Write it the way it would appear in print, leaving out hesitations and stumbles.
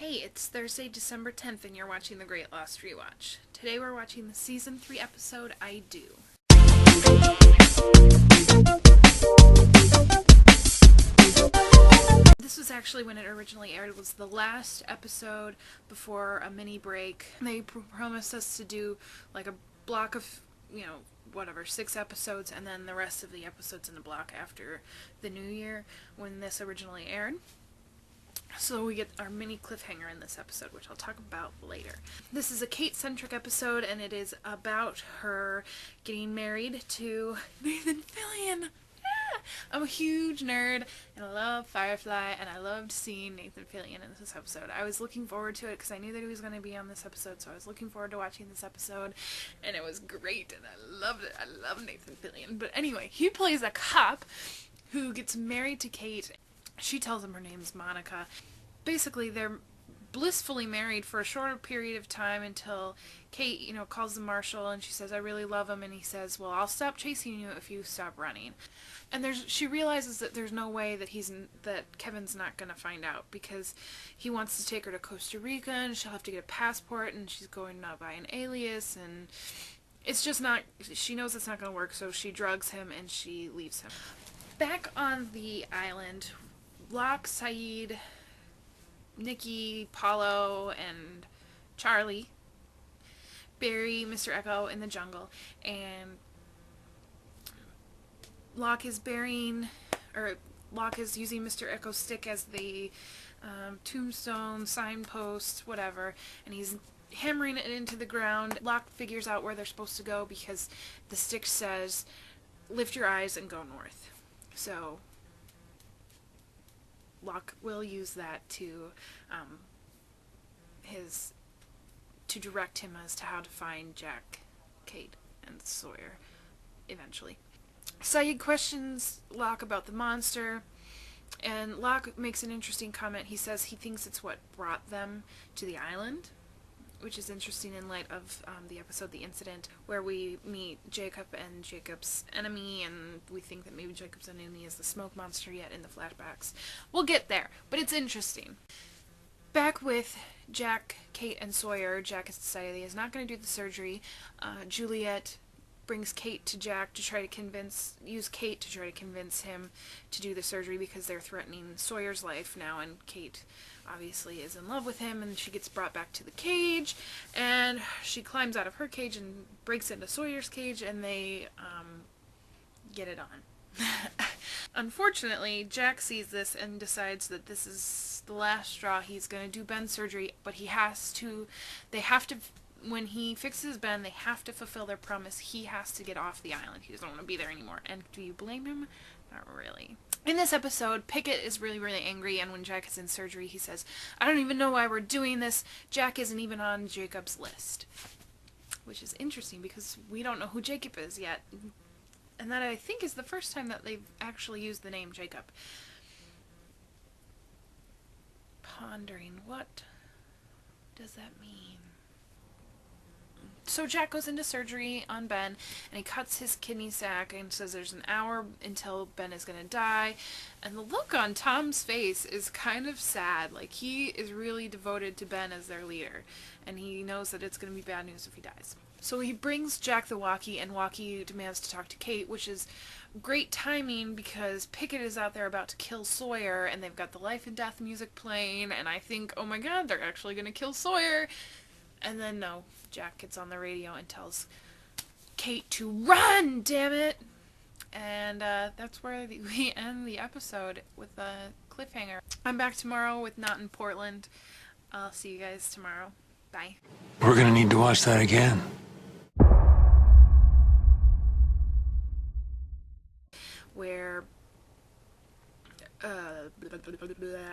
Hey, it's Thursday, December 10th, and you're watching The Great Lost Rewatch. Today we're watching the Season 3 episode, I Do. This was actually when it originally aired. It was the last episode before a mini break. They promised us to do like a block of, whatever, 6 episodes, and then the rest of the episodes in the block after the new year when this originally aired. So we get our mini cliffhanger in this episode, which I'll talk about later. This is a Kate-centric episode, and it is about her getting married to Nathan Fillion. I'm a huge nerd, and I love Firefly, and I loved seeing Nathan Fillion in this episode. I was looking forward to it because I knew that he was going to be on this episode, so I was looking forward to watching this episode, and it was great, and I loved it. I love Nathan Fillion. But anyway, he plays a cop who gets married to Kate. She tells him her name's Monica. Basically, they're blissfully married for a shorter period of time until Kate, calls the marshal and she says, I really love him, and he says, well, I'll stop chasing you if you stop running. And she realizes that there's no way that Kevin's not going to find out, because he wants to take her to Costa Rica and she'll have to get a passport, and she's going to buy an alias, and it's just not, she knows it's not going to work, so she drugs him and she leaves him. Back on the island, Locke, Sayid, Nikki, Paulo, and Charlie bury Mr. Eko in the jungle, and Locke is using Mr. Eko's stick as the tombstone, signpost, whatever, and he's hammering it into the ground. Locke figures out where they're supposed to go because the stick says, lift your eyes and go north. So Locke will use that to direct him as to how to find Jack, Kate, and Sawyer eventually. Sayid questions Locke about the monster, and Locke makes an interesting comment. He says he thinks it's what brought them to the island, which is interesting in light of the episode The Incident, where we meet Jacob and Jacob's enemy, and we think that maybe Jacob's enemy is the smoke monster yet in the flashbacks. We'll get there, but it's interesting. Back with Jack, Kate, and Sawyer, Jack has decided he is not going to do the surgery. Juliet brings Kate to Jack to try to use Kate to try to convince him to do the surgery because they're threatening Sawyer's life now, and Kate obviously is in love with him, and she gets brought back to the cage, and she climbs out of her cage and breaks into Sawyer's cage, and they get it on. Unfortunately, Jack sees this and decides that this is the last straw. He's going to do Ben's surgery, but when he fixes Ben, they have to fulfill their promise. He has to get off the island. He doesn't want to be there anymore. And do you blame him? Not really. In this episode, Pickett is really, really angry, and when Jack is in surgery, he says, I don't even know why we're doing this. Jack isn't even on Jacob's list. Which is interesting, because we don't know who Jacob is yet. And that, I think, is the first time that they've actually used the name Jacob. Pondering, what does that mean? So Jack goes into surgery on Ben, and he cuts his kidney sac and says there's an hour until Ben is going to die. And the look on Tom's face is kind of sad. Like, he is really devoted to Ben as their leader, and he knows that it's going to be bad news if he dies. So he brings Jack the walkie, and Walkie demands to talk to Kate, which is great timing because Pickett is out there about to kill Sawyer, and they've got the life and death music playing, and I think, oh my god, they're actually going to kill Sawyer. And then, no, Jack gets on the radio and tells Kate to run, damn it! And that's where we end the episode, with a cliffhanger. I'm back tomorrow with Not in Portland. I'll see you guys tomorrow. Bye. We're gonna need to watch that again. Where blah, blah, blah, blah, blah.